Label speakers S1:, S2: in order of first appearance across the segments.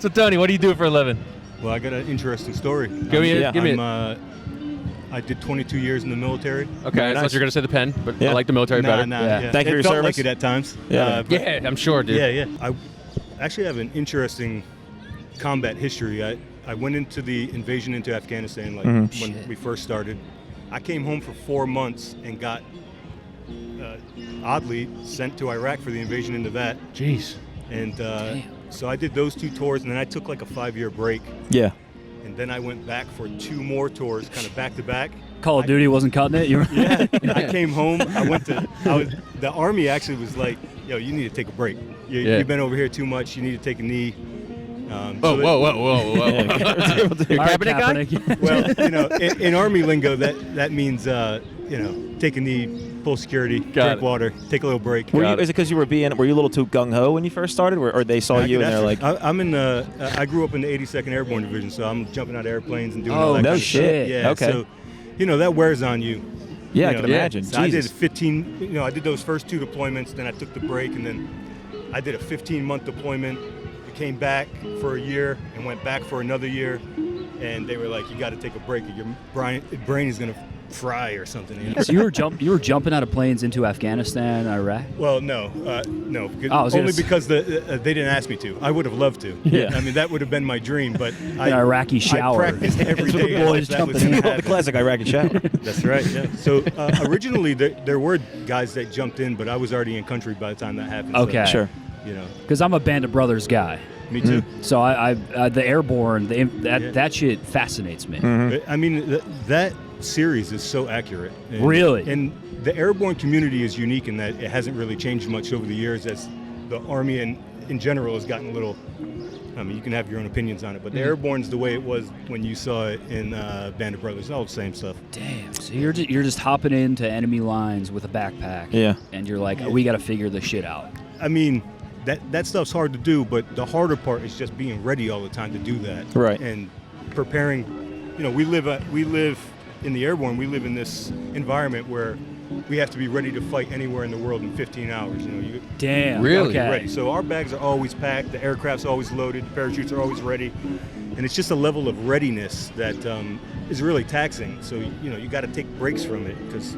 S1: So Tony, what do you do for a living?
S2: Well, I got an interesting story.
S1: Give me it.
S2: I did 22 years in the military.
S1: Okay, I thought you were going to say the pen, but I like the military
S2: Nah,
S1: better.
S2: yeah.
S3: Thank you for your
S2: felt
S3: service.
S2: like it at times.
S3: Yeah.
S1: Yeah, I'm sure, dude.
S2: Yeah. I actually have an interesting combat history. I went into the invasion into Afghanistan when we first started. I came home for 4 months and got, oddly, sent to Iraq for the invasion into that.
S1: Jeez.
S2: And so I did those 2 tours, and then I took like a 5-year break.
S3: Yeah.
S2: And then I went back for 2 more tours, kind of back to back.
S4: Call of Duty wasn't cutting it.
S2: I came home. The Army actually was like, yo, you need to take a break. You've been over here too much. You need to take a knee.
S1: Whoa. Kaepernick guy?
S2: Well, in Army lingo, that means, take a knee, pull security, drink water, take a little break.
S3: Is it because you were a little too gung-ho when you first started, or they saw you and they're like...
S2: I grew up in the 82nd Airborne Division, so I'm jumping out of airplanes and doing all that kind of
S3: shit.
S2: stuff. Yeah,
S3: okay.
S2: So, that wears on you.
S3: Yeah, I can imagine.
S2: So I did 15, I did those first 2 deployments, then I took the break, and then I did a 15-month deployment. I came back for a year and went back for another year, and they were like, you got to take a break, or your brain is going to fry or something.
S4: So you were jumping out of planes into Afghanistan, Iraq?
S2: Well, no, only because they didn't ask me to. I would have loved to.
S4: Yeah.
S2: I mean, that would have been my dream, but
S4: An Iraqi shower.
S2: I practiced every day.
S4: boys
S2: that was
S4: jumping
S2: gonna
S4: in.
S3: The
S2: happen.
S3: classic Iraqi shower.
S2: That's right, yeah. So originally there were guys that jumped in, but I was already in country by the time that happened.
S4: Okay.
S2: So,
S3: Sure.
S4: Because I'm a Band of Brothers guy.
S2: Me too.
S4: So I the airborne, that shit fascinates me.
S2: I mean, that series is so accurate.
S4: Really?
S2: And the airborne community is unique in that it hasn't really changed much over the years as the Army in general has gotten a little, I mean, you can have your own opinions on it, but the airborne's the way it was when you saw it in Band of Brothers, all the same stuff.
S4: Damn. So you're just hopping into enemy lines with a backpack.
S3: Yeah.
S4: And you're like, we got to figure this shit out.
S2: I mean, that stuff's hard to do, but the harder part is just being ready all the time to do that.
S3: Right.
S2: And preparing, we live in the airborne, we live in this environment where we have to be ready to fight anywhere in the world in 15 hours.
S4: Damn.
S1: Really?
S4: Okay.
S2: Ready. So our bags are always packed, the aircraft's always loaded, the parachutes are always ready, and it's just a level of readiness that is really taxing. So you got to take breaks from it because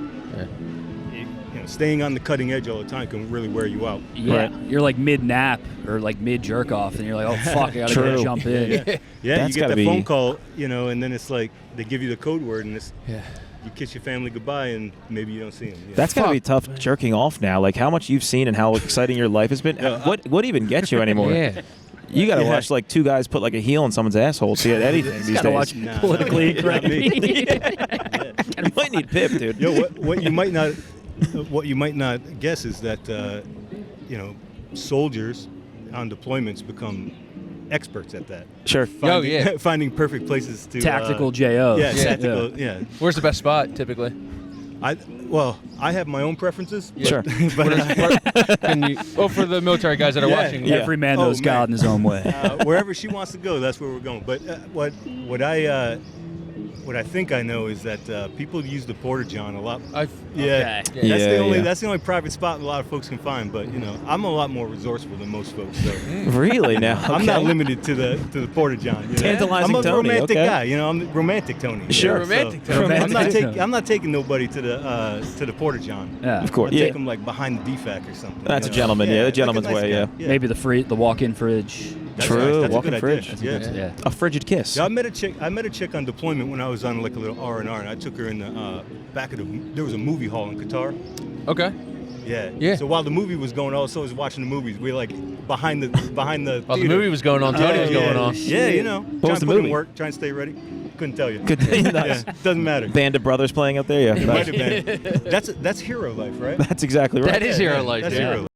S2: staying on the cutting edge all the time can really wear you out.
S4: Yeah.
S3: Right.
S4: You're like mid-nap or like mid-jerk off, and you're like, oh, fuck, I got to go jump in.
S2: Yeah,
S3: That's
S2: you get
S3: gotta
S2: the
S3: be-
S2: phone call, and then it's like they give you the code word, and you kiss your family goodbye, and maybe you don't see them.
S3: That's got to be tough jerking off now. Like how much you've seen and how exciting your life has been. What even gets you anymore?
S1: Yeah.
S3: You got to watch like 2 guys put like a heel in someone's asshole to get anything these
S4: Gotta
S3: days.
S4: watch
S2: Nah,
S4: politically
S2: not
S4: correct.
S2: me.
S3: You might need Pip, dude.
S2: What you might not guess is that soldiers on deployments become experts at that.
S3: Sure.
S2: Finding perfect places to
S4: Tactical JO.
S2: Yeah, tactical. Yeah.
S1: Where's the best spot typically?
S2: I have my own preferences.
S3: Sure.
S2: But
S1: For the military guys that are watching.
S3: Yeah.
S4: Every man knows God in his own way.
S2: wherever she wants to go, that's where we're going. But what I think I know is that people use the Porta-John a lot.
S4: Okay.
S2: That's the only private spot a lot of folks can find. But I'm a lot more resourceful than most folks. So
S3: Really now?
S2: I'm not limited to the Porta-John.
S3: Tantalizing
S2: I'm a
S3: Tony,
S2: romantic
S3: okay.
S2: guy. I'm romantic Tony.
S3: Sure.
S1: Romantic
S2: So
S1: Tony.
S2: I'm not taking nobody to the Porta-John.
S4: Yeah.
S3: Of course.
S2: I'll
S3: Yeah.
S2: take them like behind the DFAC or something.
S3: That's a gentleman. Yeah, the
S2: like a
S3: gentleman's
S2: nice
S3: way.
S2: guy.
S3: Yeah.
S4: Maybe the walk-in fridge.
S2: That's
S3: True,
S2: nice. That's
S3: walk-in
S2: a good
S3: fridge.
S2: idea.
S3: That's
S2: Yeah.
S3: A frigid kiss.
S2: Yeah, I met a chick on deployment when I was on like a little R&R, and I took her in the back of there was a movie hall in Qatar.
S1: Okay.
S2: Yeah. So while the movie was going on, also was watching the movies. We were like behind the
S1: While the
S2: theater.
S1: movie was going on, Tony was going on.
S2: Yeah,
S3: was
S2: trying
S3: the
S2: to put in
S3: movie?
S2: work, trying to stay ready. Couldn't tell you.
S3: Good thing.
S2: Yeah, doesn't matter.
S3: Band of Brothers playing up there. Yeah.
S2: It might have been. That's hero life, right?
S3: That's exactly right.
S1: That is hero life.
S2: That's
S1: yeah.
S2: hero life.